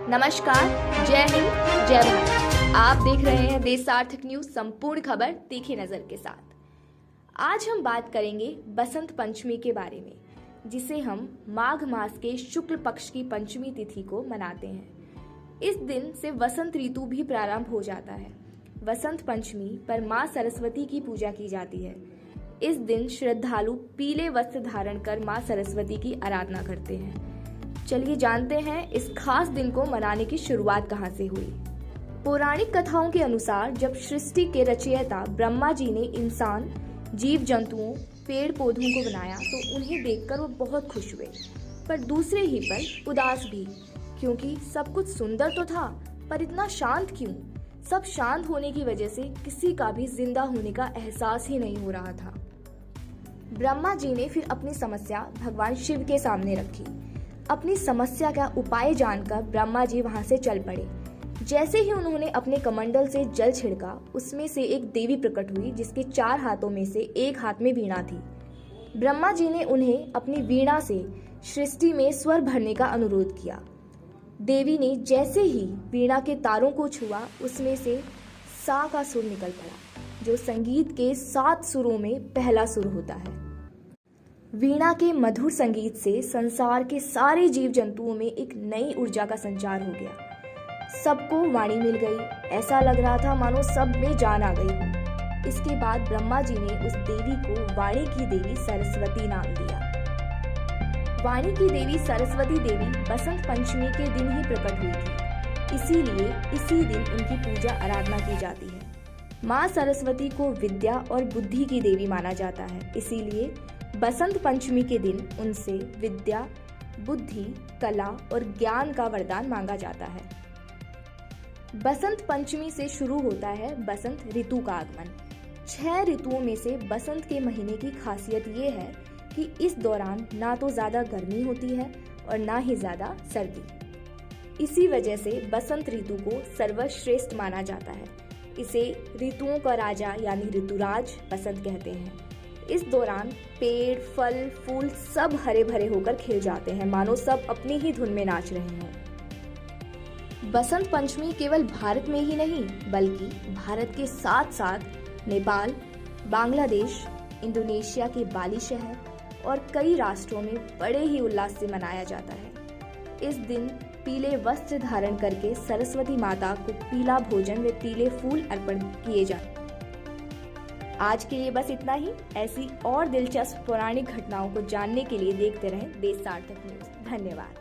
नमस्कार, जय हिंद, जय भारत। आप देख रहे हैं देश सार्थक न्यूज, संपूर्ण खबर तीखी नजर के साथ। आज हम बात करेंगे बसंत पंचमी के बारे में, जिसे हम माघ मास के शुक्ल पक्ष की पंचमी तिथि को मनाते हैं। इस दिन से वसंत ऋतु भी प्रारंभ हो जाता है। वसंत पंचमी पर मां सरस्वती की पूजा की जाती है। इस दिन श्रद्धालु पीले वस्त्र धारण कर मां सरस्वती की आराधना करते हैं। चलिए जानते हैं इस खास दिन को मनाने की शुरुआत कहां से हुई। पौराणिक कथाओं के अनुसार जब सृष्टि के रचयिता ब्रह्मा जी ने इंसान, जीव जंतुओं, पेड़ पौधों को बनाया तो उन्हें देखकर वो बहुत खुश हुए, पर दूसरे ही पल उदास भी, क्योंकि सब कुछ सुंदर तो था पर इतना शांत क्यों। सब शांत होने की वजह से किसी का भी जिंदा होने का एहसास ही नहीं हो रहा था। ब्रह्मा जी ने फिर अपनी समस्या भगवान शिव के सामने रखी। अपनी समस्या का उपाय जानकर ब्रह्मा जी वहां से चल पड़े। जैसे ही उन्होंने अपने कमंडल से जल छिड़का, उसमें से एक देवी प्रकट हुई जिसके 4 हाथों में से एक हाथ में वीणा थी। ब्रह्मा जी ने उन्हें अपनी वीणा से सृष्टि में स्वर भरने का अनुरोध किया। देवी ने जैसे ही वीणा के तारों को छुआ, उसमें से सा का सुर निकल पड़ा, जो संगीत के 7 सुरों में पहला सुर होता है। वीणा के मधुर संगीत से संसार के सारे जीव जंतुओं में एक नई ऊर्जा का संचार हो गया। सबको वाणी मिल गई। ऐसा लग रहा था मानो सब में जान आ गई हो। इसके बाद ब्रह्मा जी ने उस देवी को वाणी की देवी सरस्वती नाम दिया। वाणी की देवी सरस्वती देवी बसंत पंचमी के दिन ही प्रकट हुई थी, इसीलिए इसी दिन उनकी पूजा आराधना की जाती है। माँ सरस्वती को विद्या और बुद्धि की देवी माना जाता है, इसीलिए बसंत पंचमी के दिन उनसे विद्या, बुद्धि, कला और ज्ञान का वरदान मांगा जाता है। बसंत पंचमी से शुरू होता है बसंत ऋतु का आगमन। 6 ऋतुओं में से बसंत के महीने की खासियत ये है कि इस दौरान ना तो ज्यादा गर्मी होती है और ना ही ज्यादा सर्दी। इसी वजह से बसंत ऋतु को सर्वश्रेष्ठ माना जाता है। इसे ऋतुओं का राजा यानी ऋतुराज बसंत कहते हैं। इस दौरान पेड़, फल, फूल सब हरे भरे होकर खिल जाते हैं, मानो सब अपनी ही धुन में नाच रहे हों। बसंत पंचमी केवल भारत में ही नहीं, बल्कि भारत के साथ साथ नेपाल, बांग्लादेश, इंडोनेशिया के बाली शहर और कई राष्ट्रों में बड़े ही उल्लास से मनाया जाता है। इस दिन पीले वस्त्र धारण करके सरस्वती माता को पीला भोजन व पीले फूल अर्पण किए जाते हैं। आज के लिए बस इतना ही। ऐसी और दिलचस्प पौराणिक घटनाओं को जानने के लिए देखते रहें देश सार्थक न्यूज। धन्यवाद।